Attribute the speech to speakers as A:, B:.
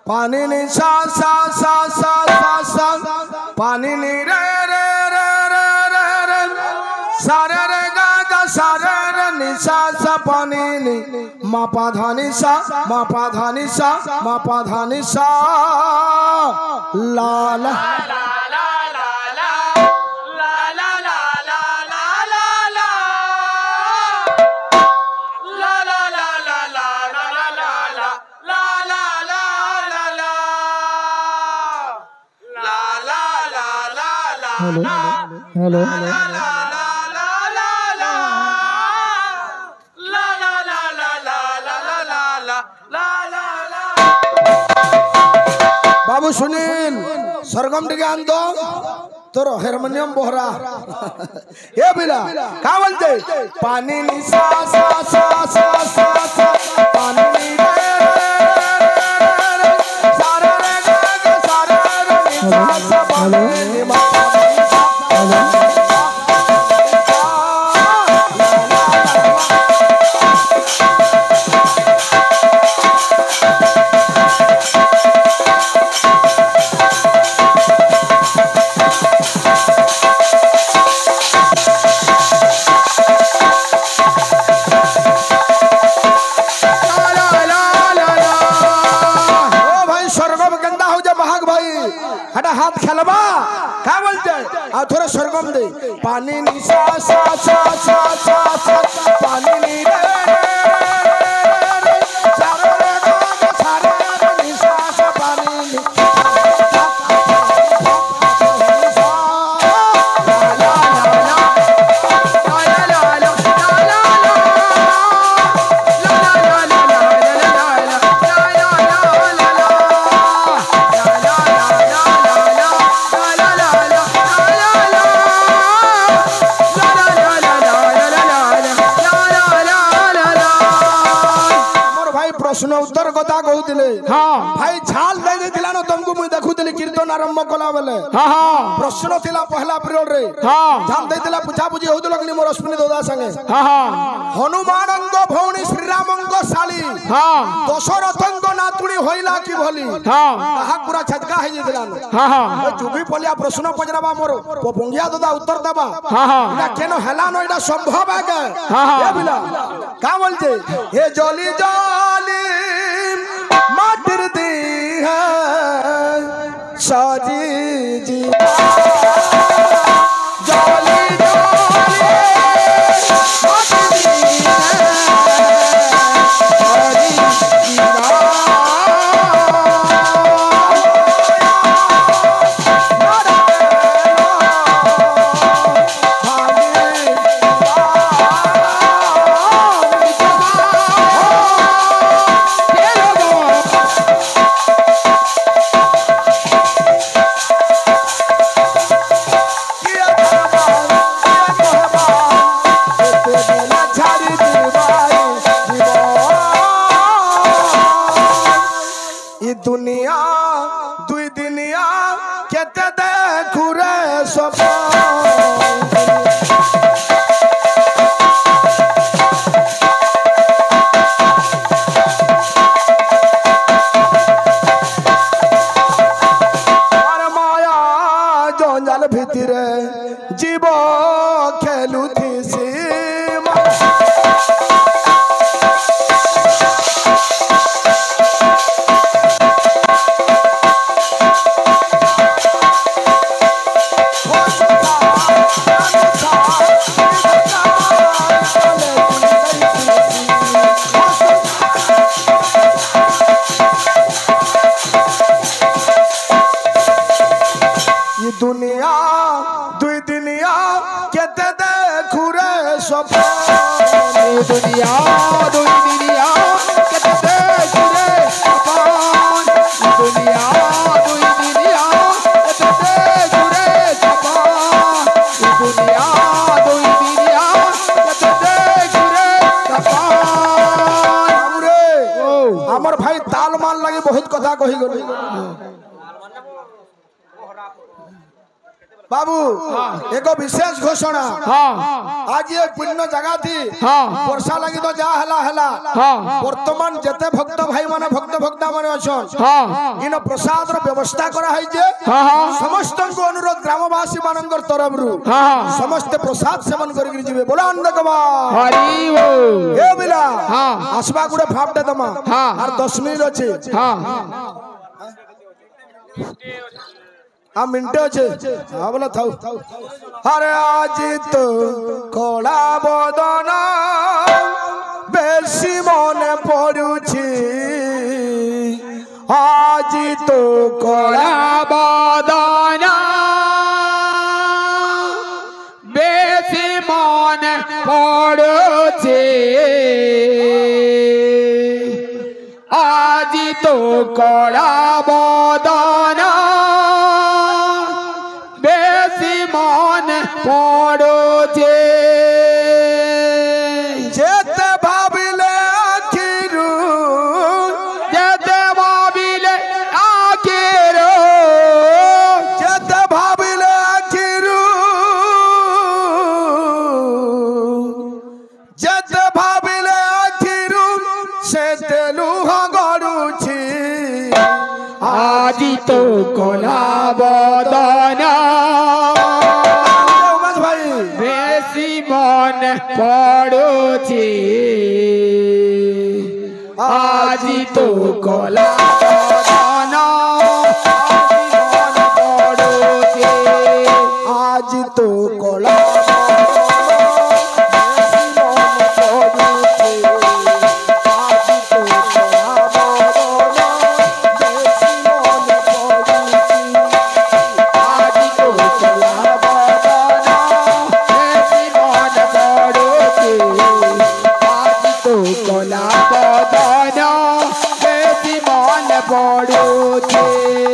A: पानी नि सा सा सा सा सा सा पानी नि रे रे रे रे रे रे सा रे रे गा गा सा रे रे नि सा सा पानी नि मा पा धा नि सा मा पा धा नि सा मा पा धा नि सा ला ला हेलो हेलो बाबू सुनील सरगम टिकान दो तोर हारमोनियम बोहरा ये बिला का बोलते पानी नि सा सा सा सा सा सा पानी नि रे रे सारे रे गा गा सारे रे नि सा सा पानी नि मा हाथ खेलबा क्या बोलते आ थोड़ा सरगम दे पानी नि सा सा सा सा सा सा पानी नि रे सारे रे गा गा सारे रे नि सा सा पानी नि प्रश्न उत्तर कथा कहूले हाँ भाई झाल दे देथिला न तुमको मुई देखुतली कीर्तन आरंभ कला बेले हाँ हाँ प्रश्न थिला पहला पीरियड रे हाँ झाल देथिला पूछा पूछी होत लगनी मोर अश्विनी दोदा संगे हाँ हाँ हनुमानंग भौणी श्री रामंग साली हाँ दशरथंग नातुणी होइला की भली हाँ कहा पूरा छटका हे जेथिला हाँ हाँ जुबी पलिया प्रश्न पजराबा मोर पोंगिया दोदा उत्तर देबा हाँ हाँ इना केनो हेला न इना संभव है के हाँ हाँ ए बिला का बोलते हे जली जली माटर दी है साजी जी जली जली माटर दी है साजी जी दुनिया दुई दुनिया केते देखु रे सब माया जंजाल भितरे जीव खेलुथी सीमा दुनिया दुई दुनिया केते देखु रे सब दुनिया दुई दुनिया केते देखु रे अपन दुनिया दुई दुनिया केते देखु रे अपन दुनिया दुई दुनिया केते देखु रे अपन रे हमर भाई ताल मान लगे बहुत कथा कहि गली बाबू एक विशेष घोषणा आज ये पुण्य जगह थी वर्षा लगी तो जा हला वर्तमान जते भक्त भाई माने भक्ता माने अछन इन प्रसाद रो व्यवस्था करा है जे समस्त को अनुरोध ग्रामवासी मानकर तरफ रु समस्त प्रसाद सेवन करि जिवे बोला अंधकबा हरि बोल ए बिला आसबा गुडे फापटे दमा आर 10 मिनिट अछि आ मिनटे अच्छे हाँ बोला था अरे आज तो कला बदन बेसी मन पड़ुछि आज तो कला बदन बेसी मन पड़ुछि आज तो कला बदन पड़ोजे जेते भाबिले आखिरू जेते भाबिले आखिरू जेते भाबिले आखिरू जेते भाबिले आखिरू सेते लुहा गड़ुछि आज तो कला बदना मन पड़ोछि आज तो कला बदन पड़ोछि आज तो कला पड़ोछि